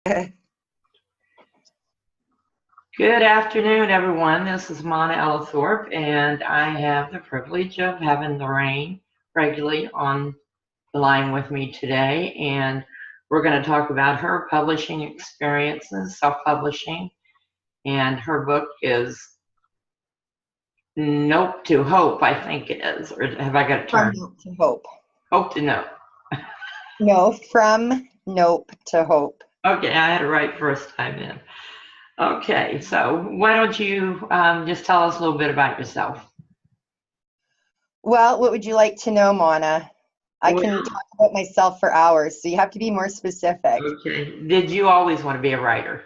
Good Good afternoon, everyone. This is Mona Ellithorpe, and I have the privilege of having Lorraine Reguly on the line with me today. And we're going to talk about her publishing experiences, self-publishing, and her book is Nope to Hope, I think it is. Or have I got it from turned? Nope to Hope. Hope to Nope. No, from Nope to Hope. Okay, I had it right first time in. Okay, so why don't you just tell us a little bit about yourself? Well, what would you like to know, Mona? I Well, can talk about myself for hours, so you have to be more specific. okay. Did you always want to be a writer?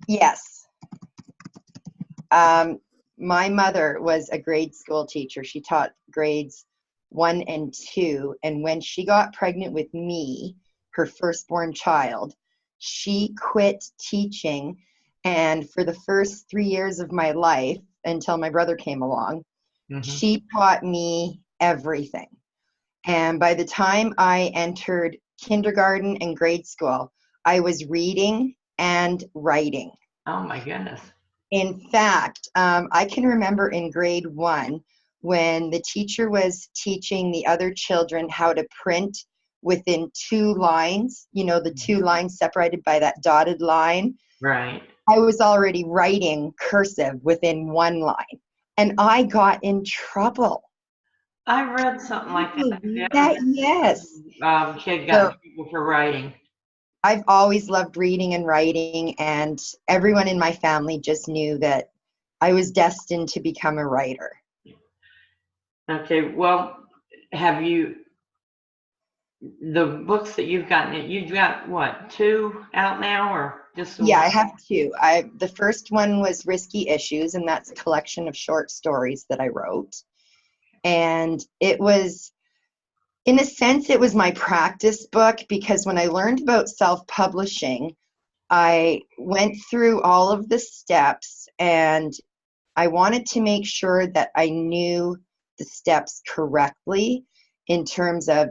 Yes. My mother was a grade school teacher. She taught grades 1 and 2, and when she got pregnant with me, her firstborn child, she quit teaching, and for the first 3 years of my life, until my brother came along, Mm-hmm. she taught me everything. And by the time I entered kindergarten and grade school, I was reading and writing. Oh my goodness. In fact, I can remember in grade 1 when the teacher was teaching the other children how to print within 2 lines, the 2 lines separated by that dotted line. Right. I was already writing cursive within 1 line, and I got in trouble. I read something like Can you that the believe other that? day. Yes. Kid got in So trouble for writing. I've always loved reading and writing, and everyone in my family just knew that I was destined to become a writer. Okay, well, have you, the books that you've got what, 2 out now or just the Yeah, one? I have 2. The first one was Risky Issues, and that's a collection of short stories that I wrote. And it was, in a sense, it was my practice book, because when I learned about self-publishing, I went through all of the steps, and I wanted to make sure that I knew the steps correctly in terms of,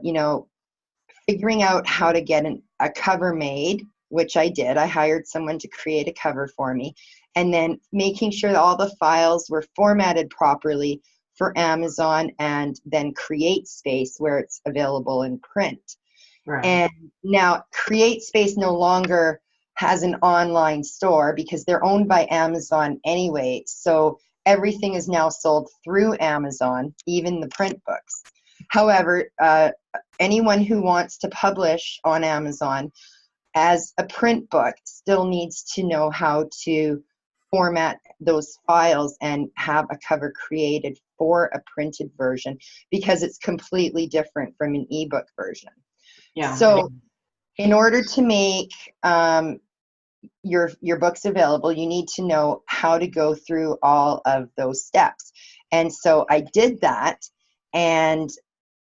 figuring out how to get a cover made, which I did. I hired someone to create a cover for me, and then making sure that all the files were formatted properly for Amazon, and then CreateSpace where it's available in print. Right. And now CreateSpace no longer has an online store because they're owned by Amazon anyway. So everything is now sold through Amazon, even the print books. However, anyone who wants to publish on Amazon as a print book still needs to know how to format those files and have a cover created for a printed version, because it's completely different from an ebook version. Yeah. So in order to make your books available, you need to know how to go through all of those steps. And so I did that, and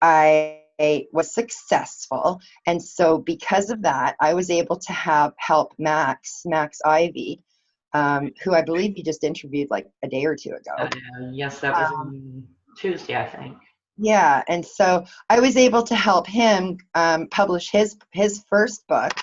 I was successful. And so because of that, I was able to have help Max Ivy, who I believe you just interviewed like a day or 2 ago. Yes, that was Um, on Tuesday, I think. yeah, and so I was able to help him publish his first book,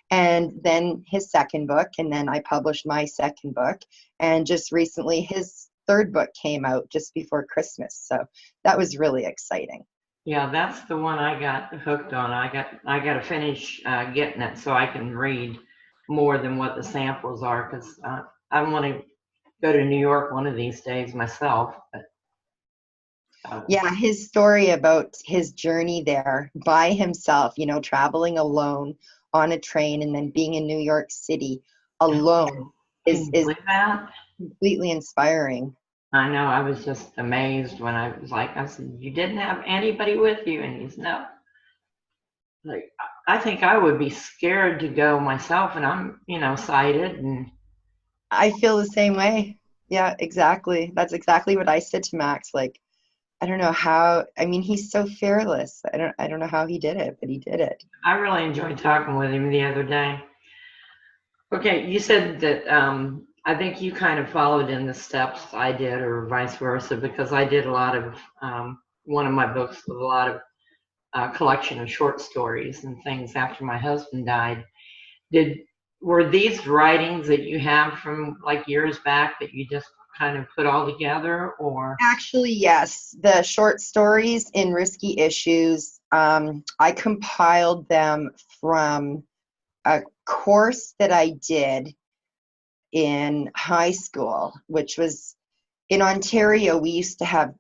and then his second book, and then I published my second book, and just recently his third book came out just before Christmas. So that was really exciting. Yeah, that's the one I got hooked on. I got to finish getting it so I can read more than what the samples are because I want to go to New York one of these days myself. But, Yeah, his story about his journey there by himself, traveling alone on a train and then being in New York City alone can is you believe that? completely inspiring. I know. I was just amazed when I said, you didn't have anybody with you, and he's no. Like, I think I would be scared to go myself, and I'm, sighted, and I feel the same way. Yeah, exactly. That's exactly what I said to Max. Like, I don't know how, I mean, he's so fearless. I don't know how he did it, but he did it. I really enjoyed talking with him the other day. Okay, you said that I think you kind of followed in the steps I did, or vice versa, because I did a lot of one of my books with a lot of collection of short stories and things after my husband died. Did were these writings that you have from like years back that you just kind of put all together, or? Actually, yes. The short stories in Risky Issues, I compiled them from a course that I did in high school, which was in Ontario. We used to have,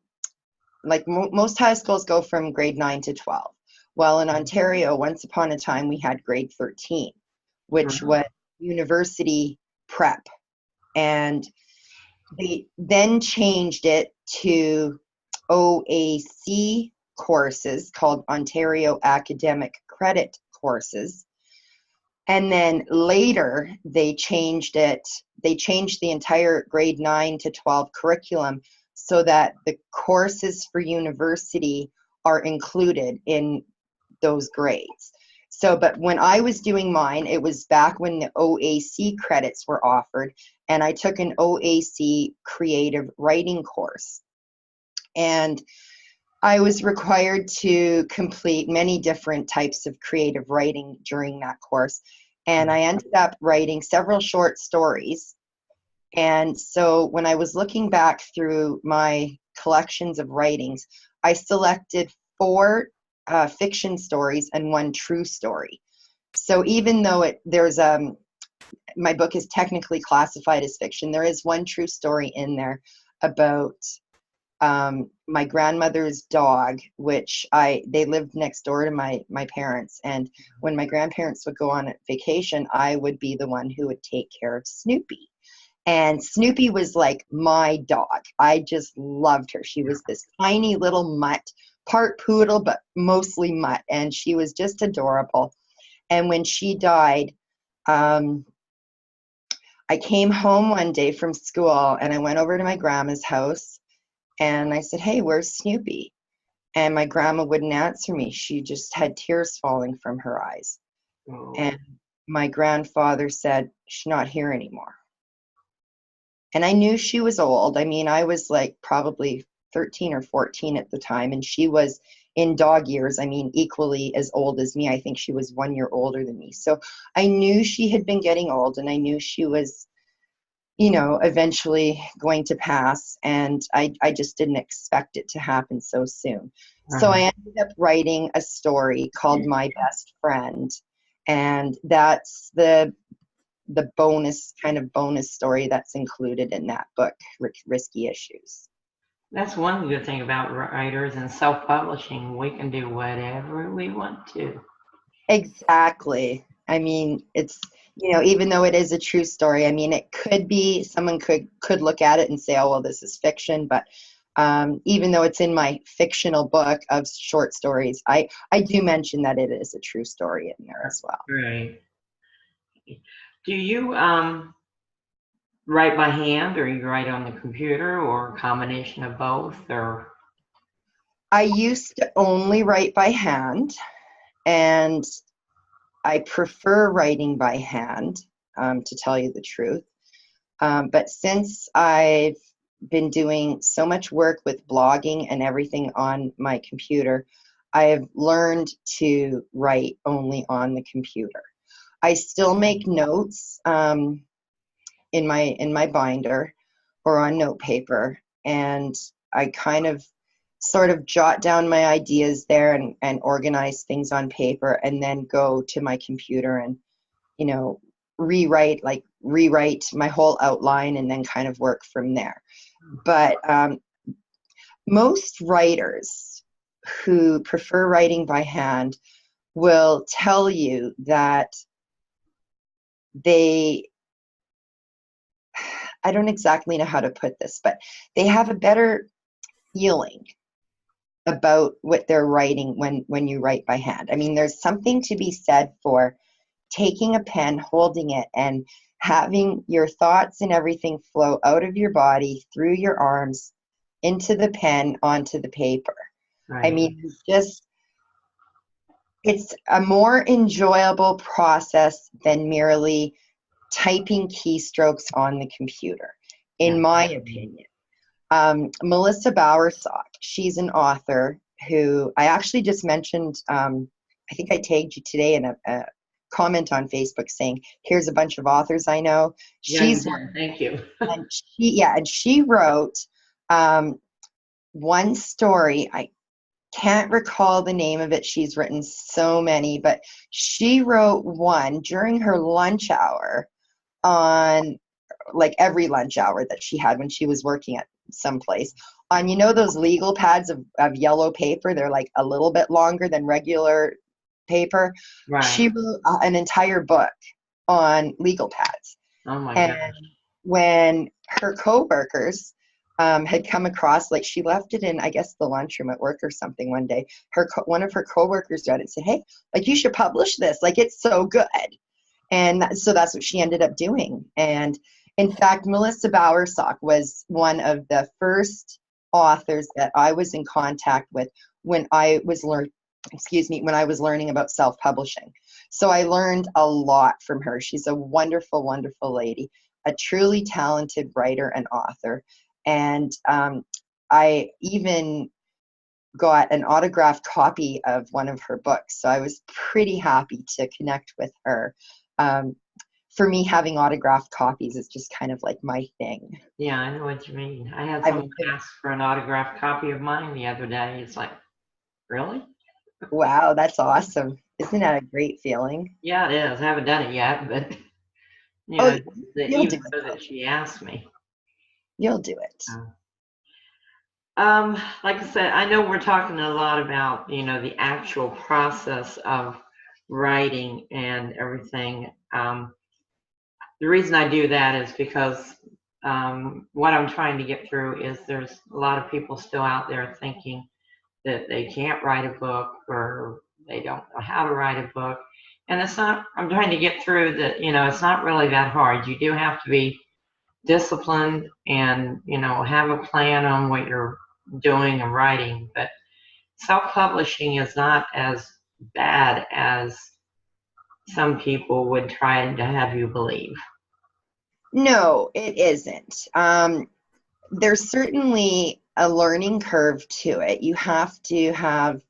like most high schools go from grade 9 to 12. Well, in Ontario, once upon a time, we had grade 13, which Really? was university prep. And they then changed it to OAC courses called Ontario Academic Credit Courses. And then later they changed it, they changed the entire grade 9 to 12 curriculum so that the courses for university are included in those grades. So, but when I was doing mine, it was back when the OAC credits were offered, and I took an OAC creative writing course. And I was required to complete many different types of creative writing during that course. And I ended up writing several short stories. And so when I was looking back through my collections of writings, I selected 4 fiction stories and 1 true story. So even though my book is technically classified as fiction, there is 1 true story in there about my grandmother's dog, which they lived next door to my parents. And when my grandparents would go on vacation, I would be the one who would take care of Snoopy. And Snoopy was like my dog. I just loved her. She was this tiny little mutt, part poodle, but mostly mutt. And she was just adorable. And when she died, I came home one day from school and I went over to my grandma's house and I said, "Hey, where's Snoopy?" And my grandma wouldn't answer me. She just had tears falling from her eyes. Oh. And my grandfather said, "She's not here anymore." And I knew she was old. I mean, I was like probably 13 or 14 at the time, and she was in dog years. I mean, equally as old as me. I think she was 1 year older than me. So I knew she had been getting old, and I knew she was, eventually going to pass. And I just didn't expect it to happen so soon. So I ended up writing a story called My Best Friend. And that's the bonus story that's included in that book, Risky Issues. That's one good thing about writers and self-publishing. We can do whatever we want to. Exactly. I mean, it's, even though it is a true story, I mean, it could be, someone could look at it and say, "Oh, well, this is fiction." But even though it's in my fictional book of short stories, I do mention that it is a true story in there as well. Right. Do you write by hand, or you write on the computer, or a combination of both, or? I used to only write by hand, and I prefer writing by hand, to tell you the truth. But since I've been doing so much work with blogging and everything on my computer, I have learned to write only on the computer. I still make notes in my binder or on note paper, and I kind of sort of jot down my ideas there and organize things on paper, and then go to my computer and rewrite my whole outline and then kind of work from there. But most writers who prefer writing by hand will tell you that I don't exactly know how to put this, but they have a better feeling about what they're writing when you write by hand. I mean, there's something to be said for taking a pen, holding it, and having your thoughts and everything flow out of your body, through your arms, into the pen, onto the paper. Right. I mean, it's a more enjoyable process than merely typing keystrokes on the computer, in my opinion. Melissa Bowersock, she's an author who I actually just mentioned. I think I tagged you today in a comment on Facebook saying, here's a bunch of authors I know. Yeah, you She's did. Thank you. and she wrote one story. I can't recall the name of it. She's written so many, but she wrote one during her lunch hour on, like, every lunch hour that she had when she was working at some place, on, you know, those legal pads of yellow paper. They're like a little bit longer than regular paper. Right. She wrote an entire book on legal pads. Oh my And gosh. when her coworkers had come across, like, she left it in, I guess, the lunchroom at work or something one day. One of her coworkers read it and said, hey, like, you should publish this. Like, it's so good. And so that's what she ended up doing. And in fact, Melissa Bowersock was one of the first authors that I was in contact with when I was when I was learning about self-publishing. So I learned a lot from her. She's a wonderful, wonderful lady, a truly talented writer and author. And I even got an autographed copy of one of her books. So I was pretty happy to connect with her. For me, having autographed copies is just kind of like my thing. Yeah, I know what you mean. I had I was someone ask for an autographed copy of mine the other day. It's like, really? Wow, that's awesome. Isn't that a great feeling? Yeah, it is. I haven't done it yet, but you Oh, know, you'll do even it though though. that she asked me. You'll do it. Like I said, I know we're talking a lot about, the actual process of writing and everything. The reason I do that is because what I'm trying to get through is there's a lot of people still out there thinking that they can't write a book or they don't know how to write a book. And it's not, I'm trying to get through that, it's not really that hard. You do have to be disciplined and, have a plan on what you're doing and writing. But self-publishing is not as bad as some people would try to have you believe. No, it isn't. There's certainly a learning curve to it. You have to have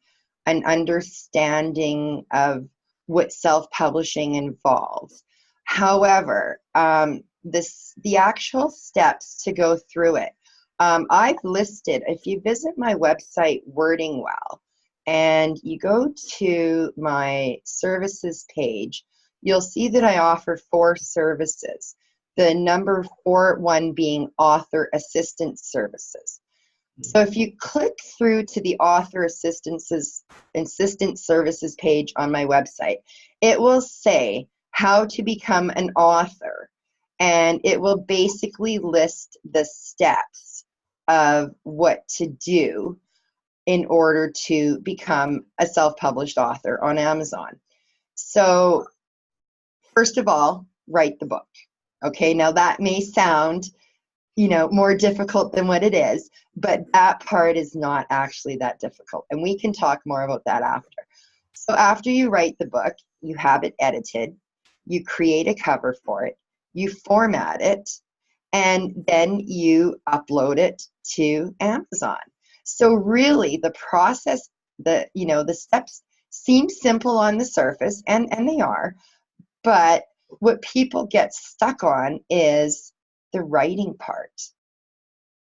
an understanding of what self-publishing involves. However, the actual steps to go through it, I've listed. If you visit my website, Wording Well, and you go to my services page, you'll see that I offer 4 services. The number 4 one being author assistance services. So if you click through to the author assistance services page on my website, it will say how to become an author, and it will basically list the steps of what to do in order to become a self-published author on Amazon. So first of all, write the book. Okay, now that may sound, more difficult than what it is, but that part is not actually that difficult. And we can talk more about that after. So after you write the book, you have it edited, you create a cover for it, you format it, and then you upload it to Amazon. So really the process, the steps seem simple on the surface, and they are, but what people get stuck on is the writing part.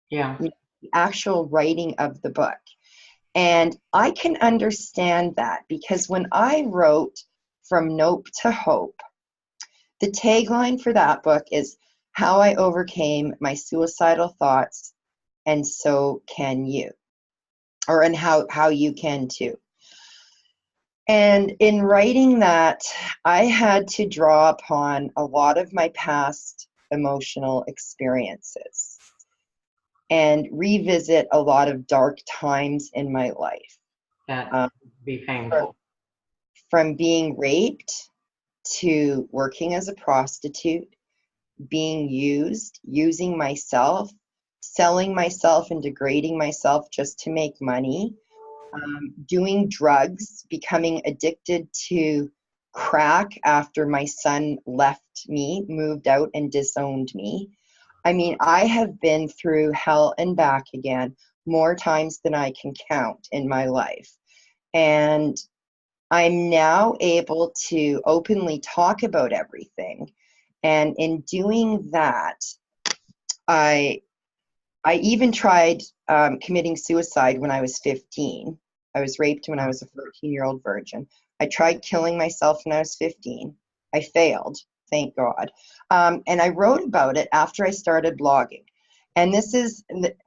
Yeah. The actual writing of the book. And I can understand that, because when I wrote From Nope to Hope, the tagline for that book is how I overcame my suicidal thoughts, and so can you. And how you can too. And in writing that, I had to draw upon a lot of my past emotional experiences and revisit a lot of dark times in my life. That Um, would be painful. from being raped to working as a prostitute, being used, using myself, selling myself and degrading myself just to make money, doing drugs, becoming addicted to crack after my son left me, moved out and disowned me. I mean, I have been through hell and back again more times than I can count in my life. And I'm now able to openly talk about everything. And in doing that, I even tried committing suicide when I was 15. I was raped when I was a 13-year-old virgin. I tried killing myself when I was 15. I failed, thank God. And I wrote about it after I started blogging. And this is,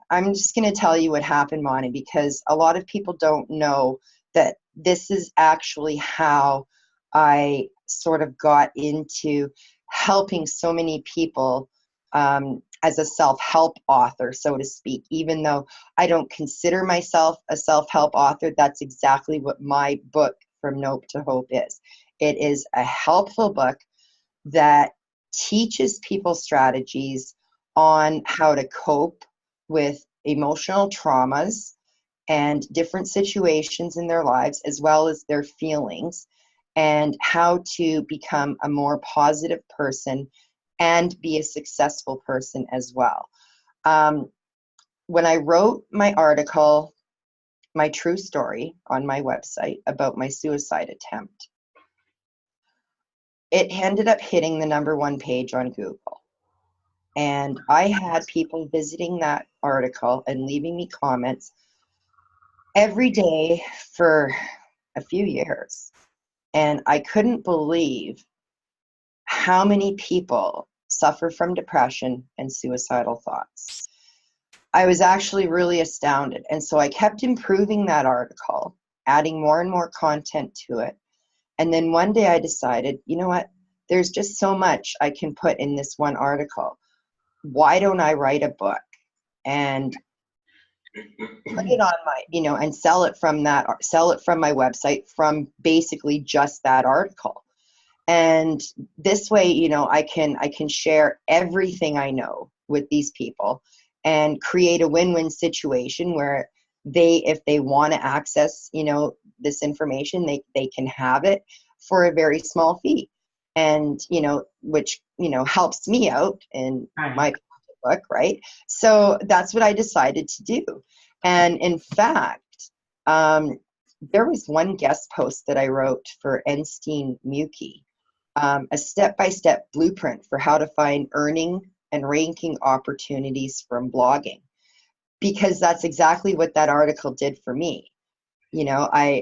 I'm just going to tell you what happened, Monty, because a lot of people don't know that this is actually how I sort of got into helping so many people as a self-help author, so to speak. Even though I don't consider myself a self-help author, that's exactly what my book, From Nope to Hope, is. It is a helpful book that teaches people strategies on how to cope with emotional traumas and different situations in their lives, as well as their feelings, and how to become a more positive person and be a successful person as well. When I wrote my article, my true story, on my website about my suicide attempt, it ended up hitting the #1 page on Google. And I had people visiting that article and leaving me comments every day for a few years. And I couldn't believe how many people suffer from depression and suicidal thoughts. I was actually really astounded. And so I kept improving that article, adding more and more content to it. And then one day I decided, you know what? There's just so much I can put in this one article. Why don't I write a book and put it on my, and sell it from my website, from basically just that article. And this way, I can share everything I know with these people and create a win-win situation where if they want to access, this information, they can have it for a very small fee. And, which, helps me out in my book, right? So that's what I decided to do. And in fact, there was one guest post that I wrote for Enstein Muki, a step-by-step blueprint for how to find earning and ranking opportunities from blogging, because that's exactly what that article did for me.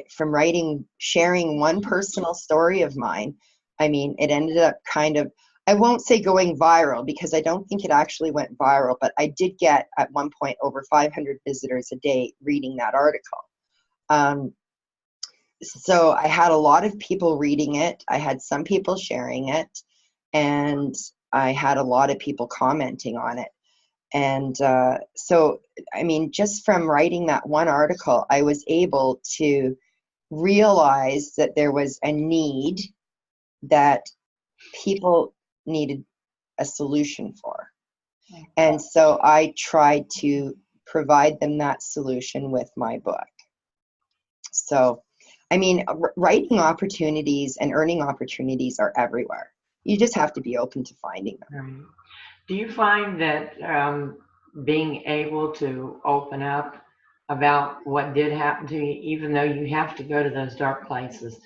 From sharing one personal story of mine, it ended up kind of, I won't say going viral, because I don't think it actually went viral, but I did get at one point over 500 visitors a day reading that article. So I had a lot of people reading it. I had some people sharing it, and I had a lot of people commenting on it. And so, just from writing that one article, I was able to realize that there was a need that people needed a solution for. And so I tried to provide them that solution with my book. So, writing opportunities and earning opportunities are everywhere. You just have to be open to finding them. Right. Do you find that being able to open up about what did happen to you, even though you have to go to those dark places,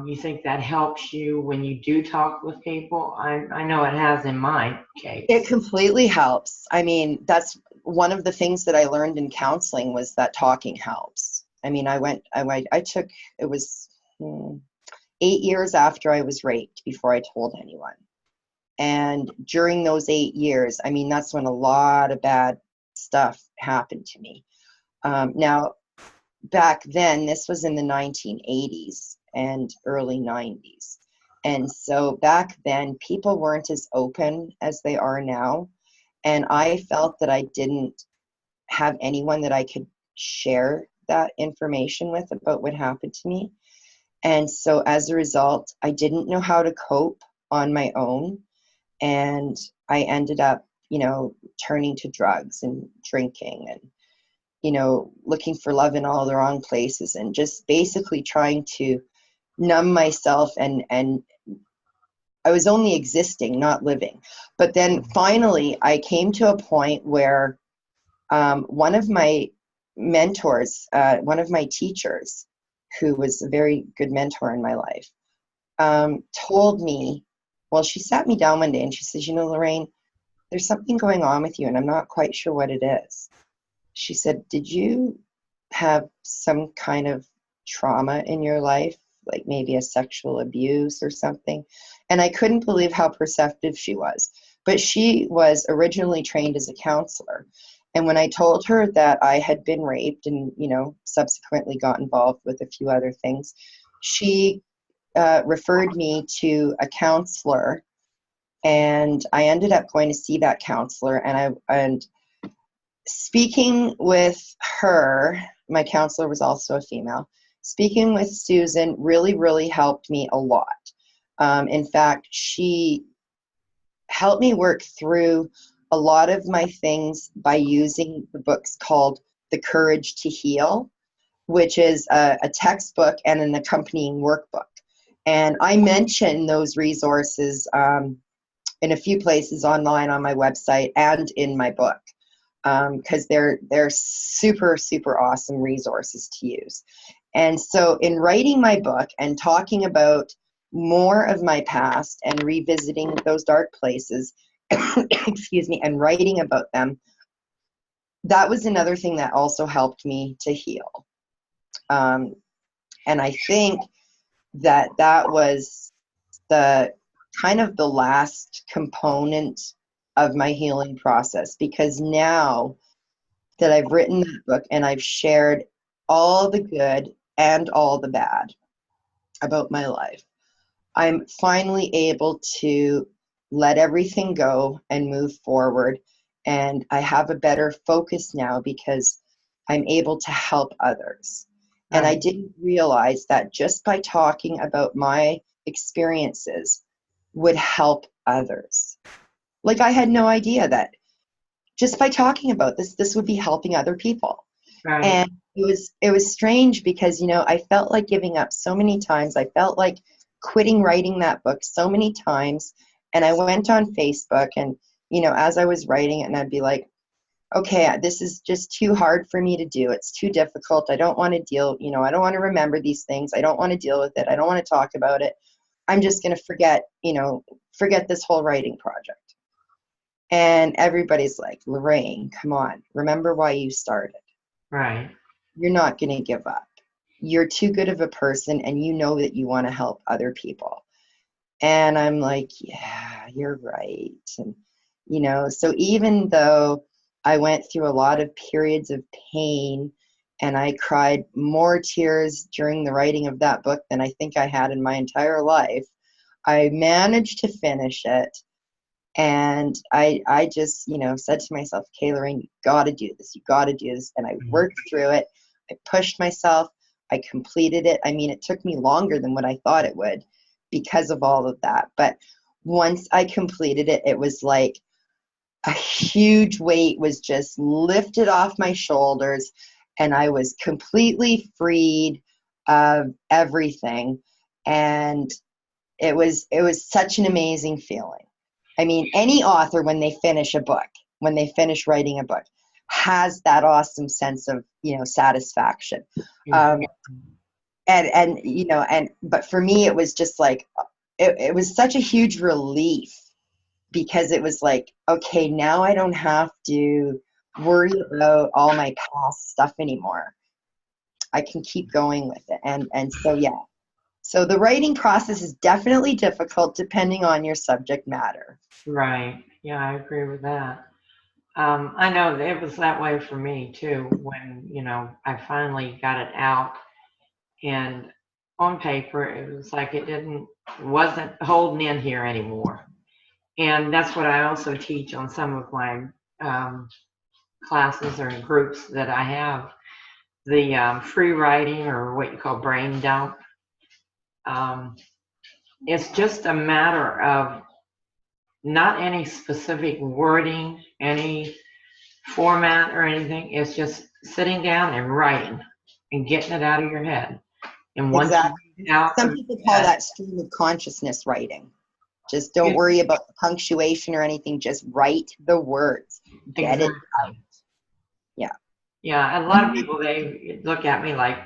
you think that helps you when you do talk with people? I know it has in my case. It completely helps. That's one of the things that I learned in counseling, was that talking helps. I took, it was 8 years after I was raped before I told anyone. And during those 8 years, that's when a lot of bad stuff happened to me. Now, back then, this was in the 1980s and early 90s. And so back then, people weren't as open as they are now. And I felt that I didn't have anyone that I could share that information with about what happened to me. And so as a result, I didn't know how to cope on my own. And I ended up, turning to drugs and drinking and, looking for love in all the wrong places, and just basically trying to numb myself. And I was only existing, not living. But then finally, I came to a point where one of my mentors, one of my teachers, who was a very good mentor in my life, told me, well, she sat me down one day and she says, Lorraine, there's something going on with you and I'm not quite sure what it is. She said, did you have some kind of trauma in your life, like maybe a sexual abuse or something? And I couldn't believe how perceptive she was. But she was originally trained as a counselor. And when I told her that I had been raped and, subsequently got involved with a few other things, she referred me to a counselor. And I ended up going to see that counselor. And speaking with her, my counselor was also a female. Speaking with Susan really, really helped me a lot. In fact, she helped me work through a lot of my things by using the books called The Courage to Heal, which is a textbook and an accompanying workbook. And I mention those resources in a few places online on my website and in my book, because they're super, super awesome resources to use. And so in writing my book and talking about more of my past and revisiting those dark places, excuse me, and writing about them, that was another thing that also helped me to heal. And I think that was the kind of the last component of my healing process, because now that I've written that book and I've shared all the good and all the bad about my life, I'm finally able to let everything go and move forward. And I have a better focus now because I'm able to help others. Right. And I didn't realize that just by talking about my experiences would help others. Like, I had no idea that just by talking about this would be helping other people. Right. And it was strange because, I felt like giving up so many times. I felt like quitting writing that book so many times. And I went on Facebook and, as I was writing it, and I'd be like, okay, this is just too hard for me to do. It's too difficult. I don't want to deal, I don't want to remember these things. I don't want to deal with it. I don't want to talk about it. I'm just going to forget this whole writing project. And everybody's like, Lorraine, come on, remember why you started. Right. You're not going to give up. You're too good of a person, and you know that you want to help other people. And I'm like, yeah, you're right. And, so even though I went through a lot of periods of pain and I cried more tears during the writing of that book than I think I had in my entire life, I managed to finish it. And I just, said to myself, okay, Lorraine, you got to do this. You got to do this. And I worked through it. I pushed myself. I completed it. I mean, it took me longer than what I thought it would because of all of that. But once I completed it, it was like a huge weight was just lifted off my shoulders, and I was completely freed of everything. And it was such an amazing feeling. I mean, any author, when they finish a book, when they finish writing a book, has that awesome sense of, satisfaction. But for me, it was just like, it was such a huge relief, because it was like, okay, now I don't have to worry about all my past stuff anymore. I can keep going with it. And so, yeah. So the writing process is definitely difficult depending on your subject matter. Right. Yeah, I agree with that. I know it was that way for me too when, I finally got it out, and on paper, it was like wasn't holding in here anymore. And that's what I also teach on some of my classes or groups that I have. The free writing, or what you call brain dump. It's just a matter of not any specific wording, any format or anything. It's just sitting down and writing and getting it out of your head. And once Exactly. you get it out Some of people your call head, that stream of consciousness writing. Just don't worry about the punctuation or anything. Just write the words. Get exactly. it out. Yeah. Yeah, a lot of people, they look at me like,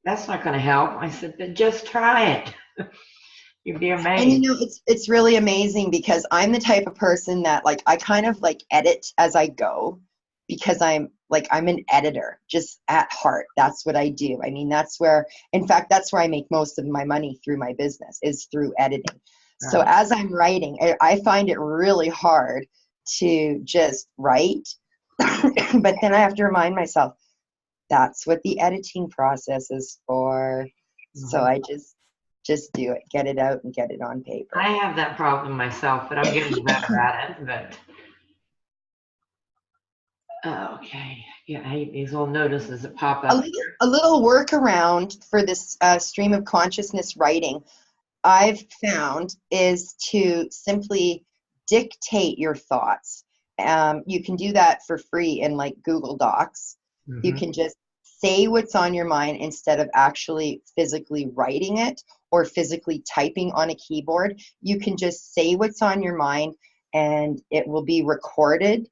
that's not going to help. I said, then just try it. You'd be And amazed. it's really amazing because I'm the type of person that like I kind of like edit as I go because I'm an editor just at heart. That's what I do. I mean, that's where, in fact, that's where I make most of my money through my business is through editing. So Right. as I'm writing, I find it really hard to just write, but then I have to remind myself that's what the editing process is for. So Mhm. I just do it, get it out and get it on paper. I have that problem myself, but I'm getting better at it. But okay, yeah, I hate these little notices that pop A up. little workaround for this stream of consciousness writing I've found is to simply dictate your thoughts. You can do that for free in like Google Docs. You Hmm. can just say what's on your mind instead of actually physically writing it or physically typing on a keyboard. You can just say what's on your mind and it will be recorded,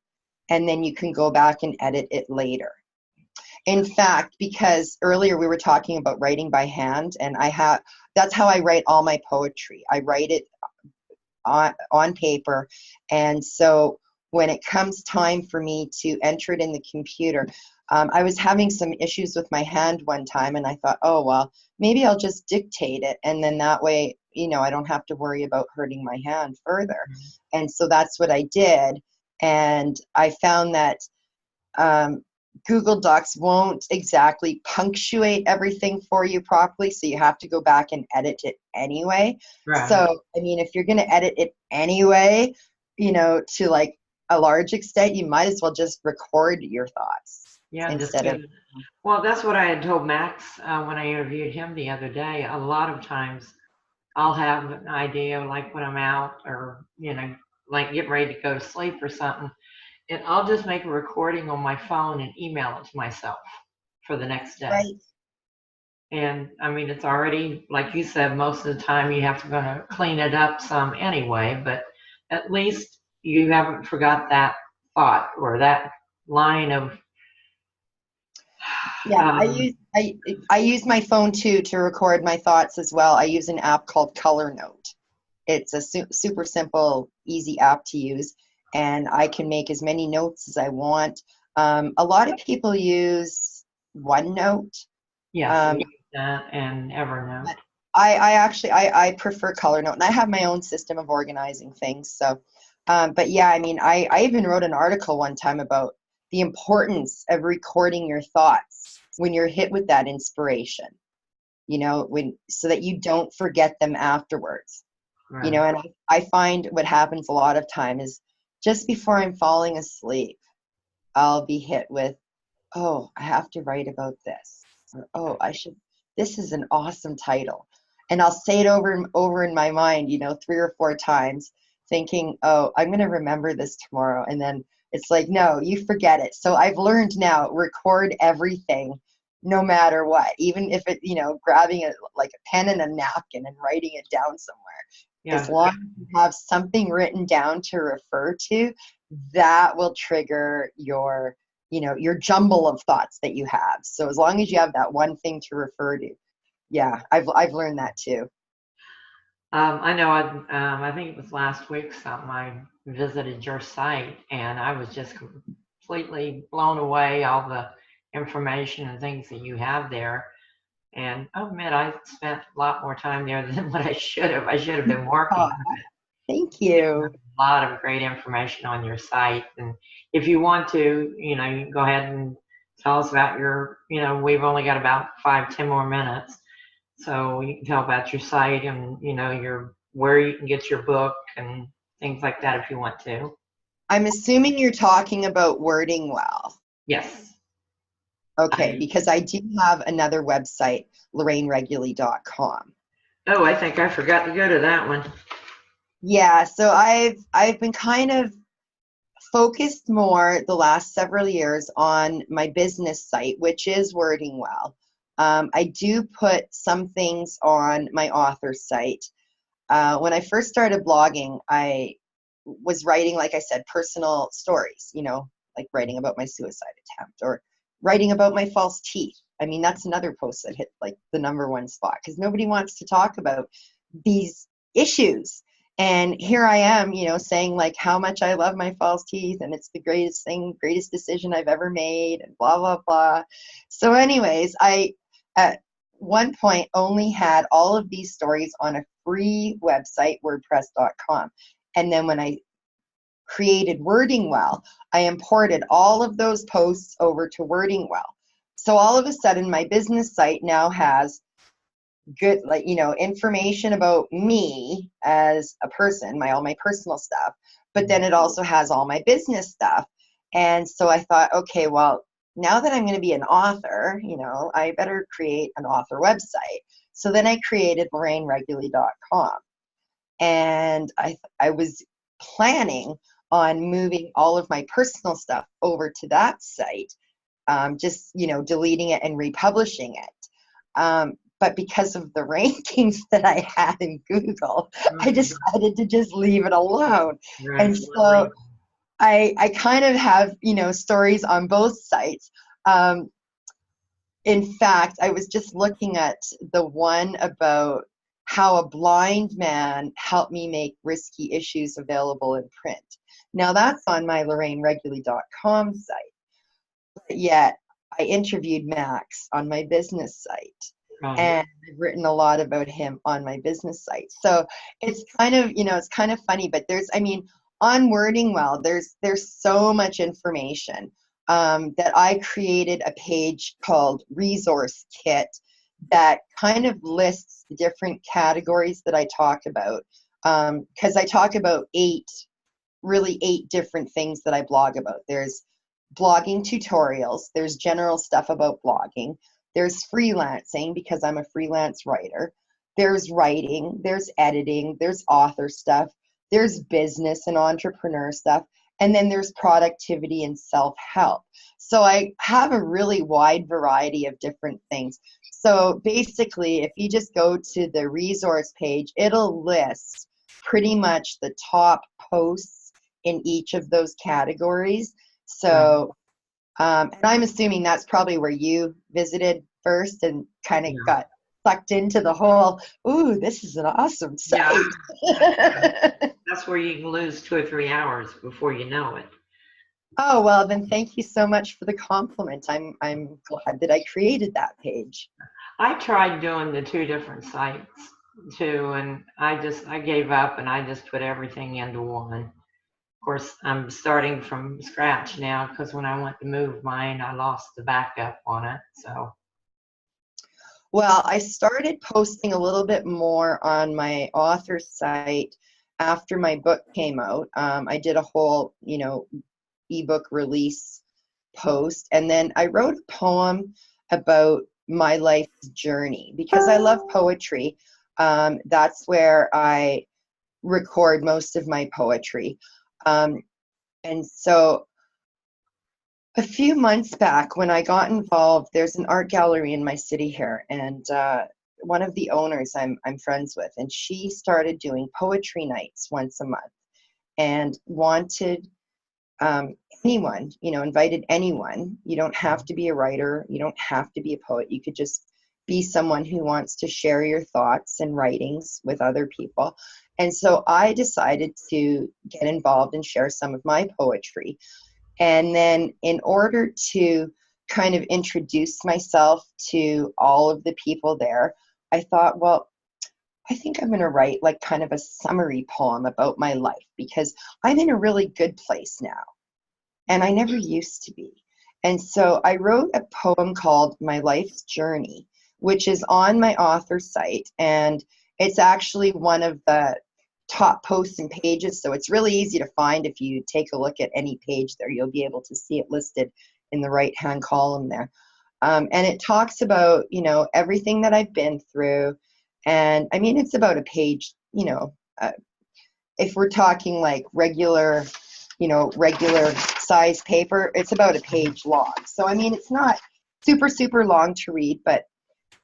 and then you can go back and edit it later. In fact, because earlier we were talking about writing by hand, and that's how I write all my poetry. I write it on paper, and so when it comes time for me to enter it in the computer, I was having some issues with my hand one time, and I thought, oh well, maybe I'll just dictate it, and then that way, I don't have to worry about hurting my hand further. And so that's what I did, and I found that um, Google Docs won't exactly punctuate everything for you properly, so you have to go back and edit it anyway. Right. So, I mean, if you're going to edit it anyway, to like a large extent, you might as well just record your thoughts Yeah, just instead get of. it. Well, that's what I had told Max when I interviewed him the other day. A lot of times I'll have an idea like when I'm out or, like getting ready to go to sleep or something. And I'll just make a recording on my phone and email it to myself for the next day. Right. And I mean, it's already, like you said, most of the time you have to go to clean it up some anyway, but at least you haven't forgot that thought or that line of, Yeah, I use my phone too to record my thoughts as well. I use an app called Color Note. It's a super simple, easy app to use, and I can make as many notes as I want. A lot of people use OneNote, yes, I um, use that and Evernote. but I actually I prefer Color Note, and I have my own system of organizing things. So, but yeah, I mean, I even wrote an article one time about the importance of recording your thoughts when you're hit with that inspiration. When so that you don't forget them afterwards. Right. And I find what happens a lot of time is just before I'm falling asleep, I'll be hit with, oh, I have to write about this. Or, oh, this is an awesome title. And I'll say it over and over in my mind, 3 or 4 times, thinking, oh, I'm going to remember this tomorrow. And then it's like, no, you forget it. So I've learned now, record everything no matter what, even if grabbing like a pen and a napkin and writing it down somewhere. As Yeah. long as you have something written down to refer to, that will trigger your jumble of thoughts that you have. So as long as you have that one thing to refer to, yeah, I've learned that too. I know I think it was last week something I visited your site and I was just completely blown away all the information and things that you have there. And I'll admit I spent a lot more time there than what I should have. I should have been Oh, working. thank You have you. a lot of great information on your site. And if you want to, you can go ahead and tell us about we've only got about 5, 10 more minutes. So you can tell about your site and, your where you can get your book and things like that if you want to. I'm assuming you're talking about wording well. Yes. Okay, I, because I do have another website, LorraineReguly.com. oh, I think I forgot to go to that one. Yeah, so I've been kind of focused more the last several years on my business site, which is Wording Well. I do put some things on my author site. When I first started blogging, I was writing, like I said, personal stories, like writing about my suicide attempt or writing about my false teeth. I mean, that's another post that hit like the #1 spot because nobody wants to talk about these issues. And here I am, you know, saying like how much I love my false teeth and it's the greatest thing, greatest decision I've ever made and blah, blah, blah. So anyways, I at one point only had all of these stories on a free website, wordpress.com. And then when I created Wording Well, I imported all of those posts over to Wording Well. So all of a sudden my business site now has good, like, you know, information about me as a person, all my personal stuff, but then it also has all my business stuff. And so I thought, okay, well, now that I'm going to be an author, you know, I better create an author website. So then I created LorraineReguly.com. And I was planning on moving all of my personal stuff over to that site, just, you know, deleting it and republishing it. But because of the rankings that I had in Google, I decided to just leave it alone. Right. And so I kind of have, you know, stories on both sites. In fact, I was just looking at the one about how a blind man helped me make risky issues available in print. Now that's on my LorraineReguly.com site. But yet I interviewed Max on my business site. And I've written a lot about him on my business site. So it's kind of, you know, it's kind of funny, but there's, I mean, on Wording Well, there's so much information that I created a page called Resource Kit that kind of lists the different categories that I talk about. Because I talk about eight different things that I blog about. There's blogging tutorials, there's general stuff about blogging, there's freelancing because I'm a freelance writer, there's writing, there's editing, there's author stuff, there's business and entrepreneur stuff, and then there's productivity and self-help. So I have a really wide variety of different things. So basically, if you just go to the resource page, it'll list pretty much the top posts in each of those categories. So, and I'm assuming that's probably where you visited first and kind of got sucked into the whole, ooh, this is an awesome site. Yeah. That's where you can lose 2 or 3 hours before you know it. Oh, well, then thank you so much for the compliment. I'm glad that I created that page. I tried doing the 2 different sites too, and I gave up and I just put everything into one. Of course, I'm starting from scratch now because when I went to move mine, I lost the backup on it. So, well, I started posting a little bit more on my author site after my book came out. I did a whole, you know, ebook release post, and then I wrote a poem about my life's journey because I love poetry. That's where I record most of my poetry. And so a few months back when I got involved, there's an art gallery in my city here, and one of the owners I'm friends with, and she started doing poetry nights once a month and wanted anyone, you know, invited anyone. You don't have to be a writer, you don't have to be a poet, you could just be someone who wants to share your thoughts and writings with other people. And so I decided to get involved and share some of my poetry. And then in order to kind of introduce myself to all of the people there, I thought, well, I think I'm going to write like kind of a summary poem about my life because I'm in a really good place now. And I never used to be. And so I wrote a poem called My Life's Journey, which is on my author site. And it's actually one of the top posts and pages. So it's really easy to find. If you take a look at any page there, you'll be able to see it listed in the right-hand column there. And it talks about, you know, everything that I've been through. And I mean, it's about a page, you know, if we're talking like regular size paper, it's about a page long. So, I mean, it's not super long to read, but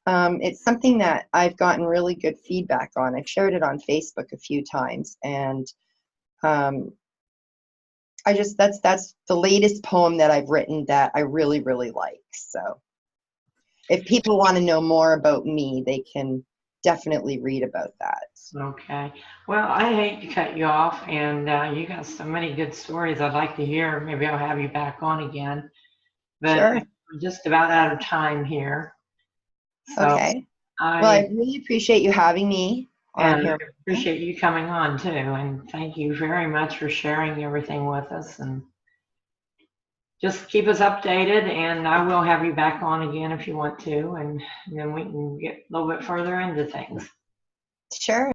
it's something that I've gotten really good feedback on. I've shared it on Facebook a few times, and that's the latest poem that I've written that I really like. So, if people want to know more about me, they can definitely read about that. Okay. Well, I hate to cut you off, and you got so many good stories I'd like to hear. Maybe I'll have you back on again. But Sure. we're just about out of time here. So Okay. Well, I I really appreciate you having me on and I here. appreciate you coming on too. And thank you very much for sharing everything with us. And just keep us updated, and I will have you back on again if you want to, and then we can get a little bit further into things. Sure.